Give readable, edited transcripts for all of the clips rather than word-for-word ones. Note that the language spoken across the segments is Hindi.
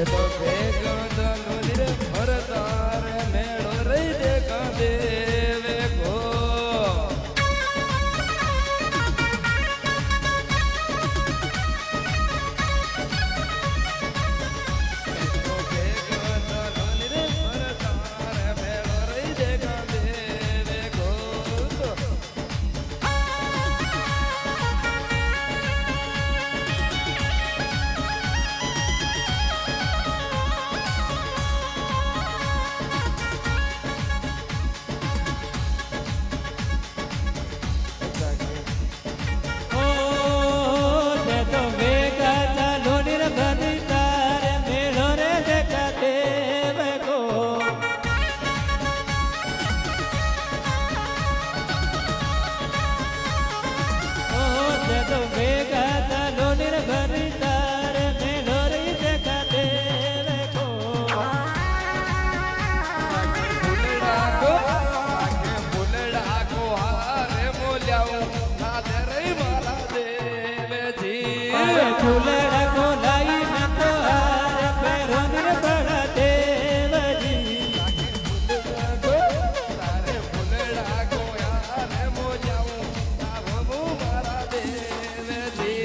તો ભેગો ચાલો રે ભરતાર મેળો રહી દેખા દેવે ગો झूलड़ा को लाई मैं तो हार पैरों में बड़ा देवजी तारे फुलड़ा को यार मो जाऊं तारो मारा देवजी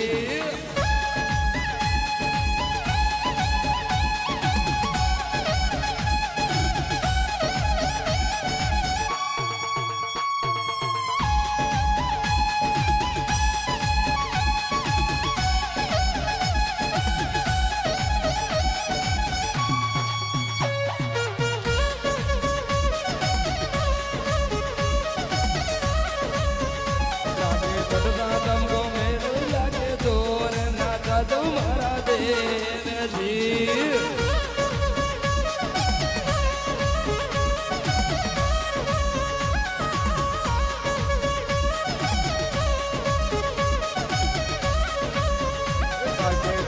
तुम्हारा देवजी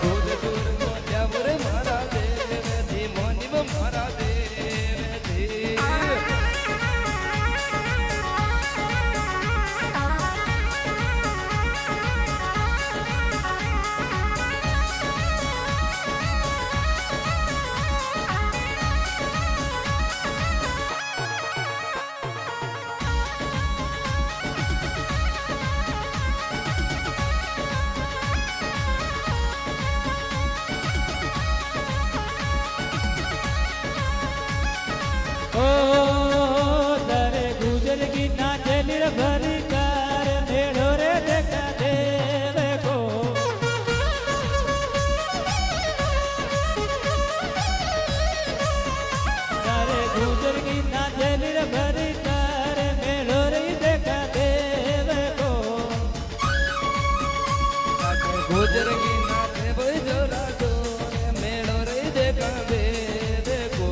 दूर दूर मोल्या मुरे मारा देवजी मोनी मारा देवजी भरी कार मेड़ो रे देखा देव को तारे गुजर की नाचल भरी कार मेड़ो रे देखा देव को गुजर की नाचे बजोरा दो मेड़ो रे देखा देव को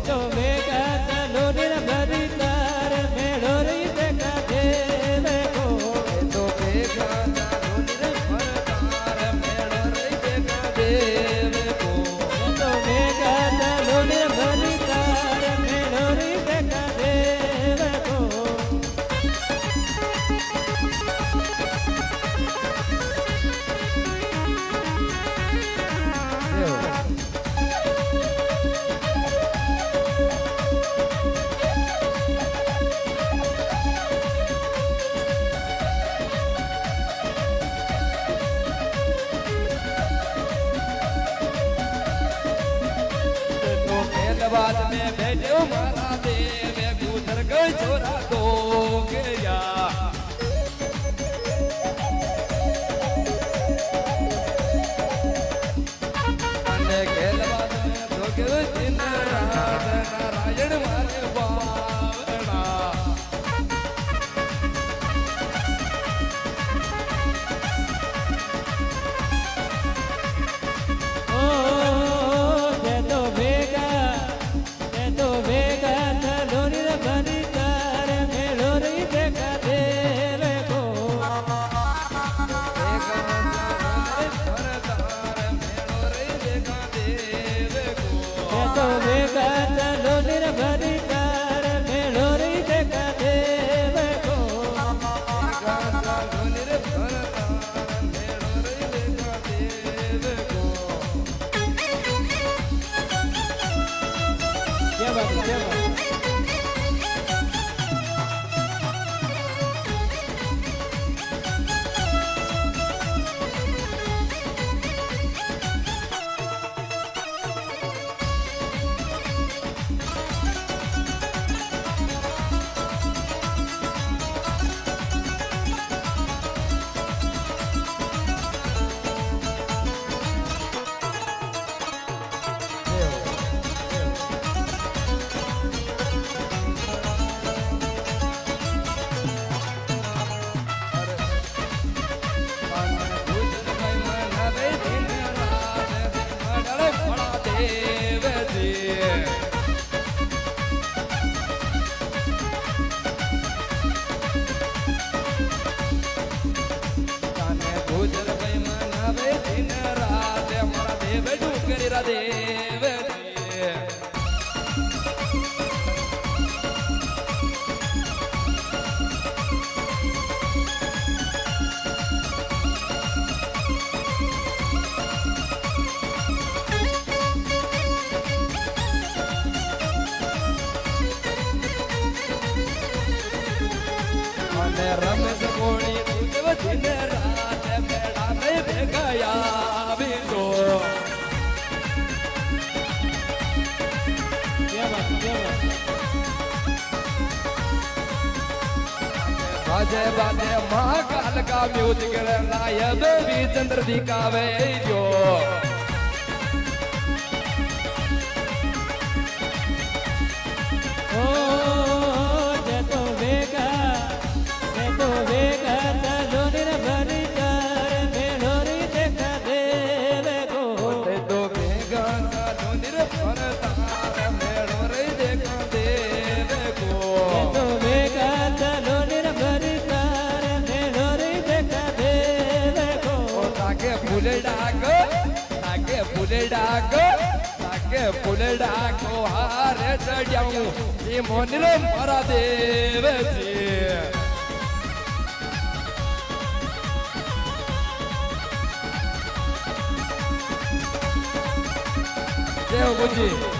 तो बेगा चलो निर भरी कार मेड़ो रे देखा देव को तो बेगा चालो निर भरतार मेड़ो रे देखा देव को तो बेगा चलो निर भरी कार मेड़ो रे देखा देव को बाद में बैठो मारा देव गुजर गए छोरा दो गया खेल बाद में दो दिन रात नारायण मारे बावड़ा भरी कार દેવ ડુંગરી રા દેવ અને રમેશ કોણી ઉજવ દિન રાત મેળા મેં ભેગયા વિંદો बाजे बाजे महाकाल का म्यूजिक लाया बेबी चंद्र दिखावे जो ओ जे तो वेगा चलो निर्भरी कर मेलो रे देखा देव को ते तो बेगा चलो निर्भर तार मेलो रे देखा देव को तो वेगा चलो निर्भरी कर मेलो रे देखा देव को ताके फूले डाको हारे चढ़ाऊं ये मोनिलो मारा देव जी देव बुझी